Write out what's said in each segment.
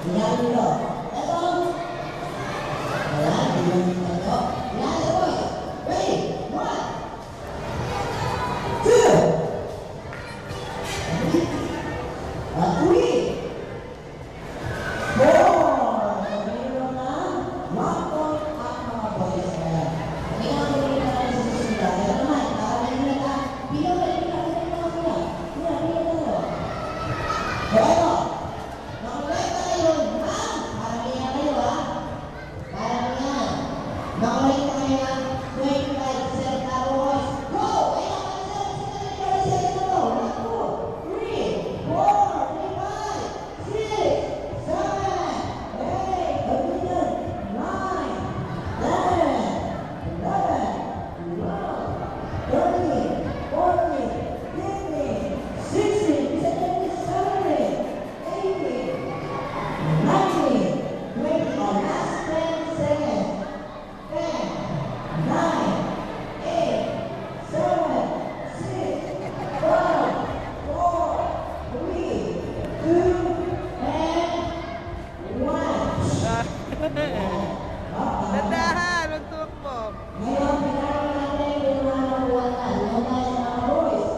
Tingnan nyo. Ito. Wala, tingnan nyo ito. Tingnan nyo, boy. Ready? 1, 2, 3. Dandahan, magtumakbo. Ngayon, pinaralan natin yung mga nakuwanan. Ngayon tayo sa mga boys.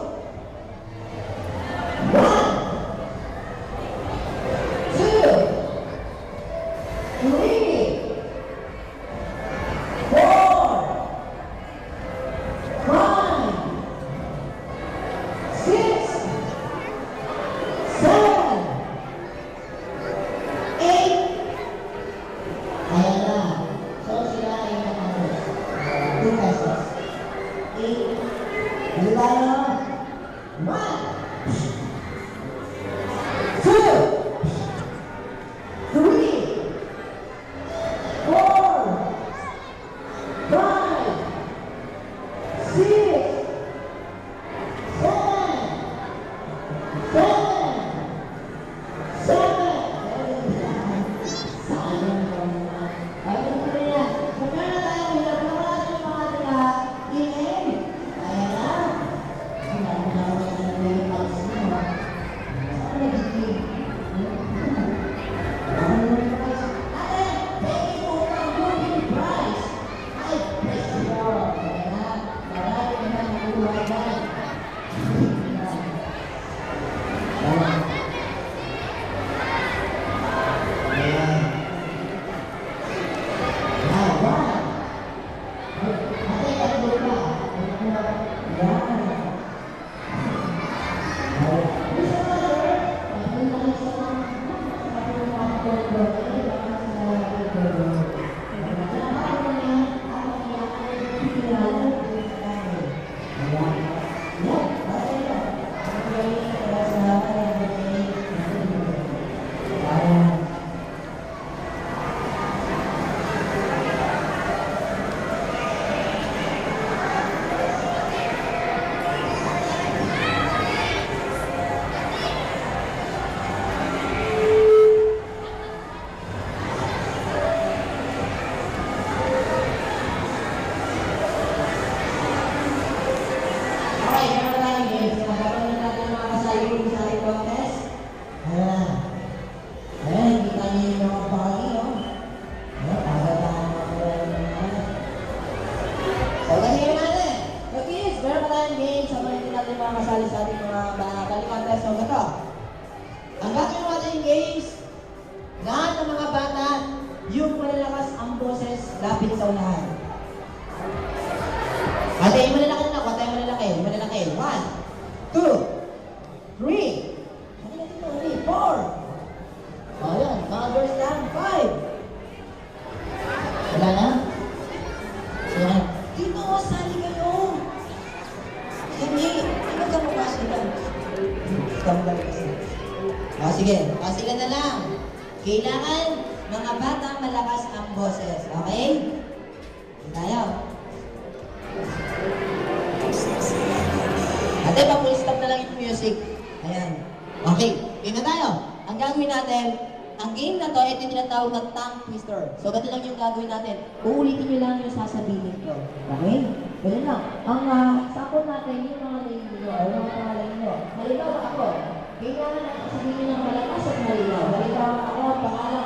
'Kailangan natin sabihin ng malakas at malinaw. Halimbawa ako, pangalan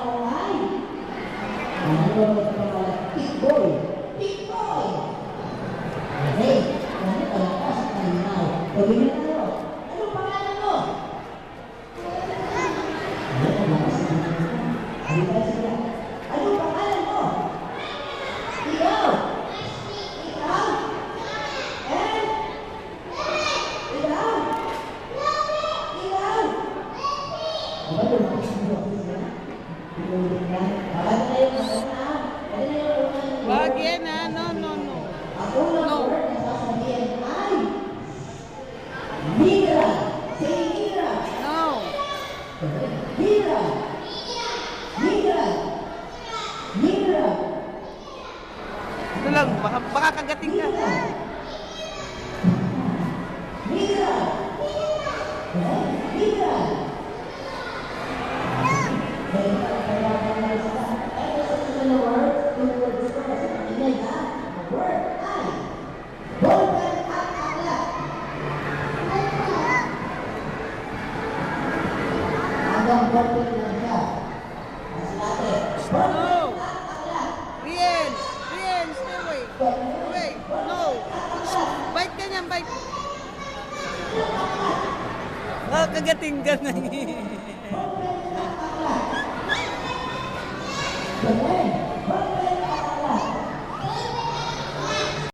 Ito mo sa pangalan, Big Boy. Big Boy! Okay, ano palakas at kalinaw. Gawin na tayo. Ano pangalan mo? Ano palakas at kalinaw? Halika sila. Ano pangalan mo? Ikaw! Ikaw? And? Ikaw? Ikaw? Aba, lumakas mo ako sila. Inulit na. Bakit na yung ano na? Bakit na yung ano? Wag yan ha. No, no, no. Ako lang No. word na sasabihin ay Mira! Say Mira! No. Mira! Mira! Mira! Ito lang. Baka kagating ka. Mira! Mira! Mira! Ito sa susunod word, yung word ko kasi ingay ha. Ang word ay Bolpen at Aklat. Hanggang Bolpen lang siya. Mas natin. No. Bolpen at Aklat. Rien. Rien, stay away. Away. No. Bite ka niyan, bite. Oh, kagating ka na. Bolpen at Aklat. Galing.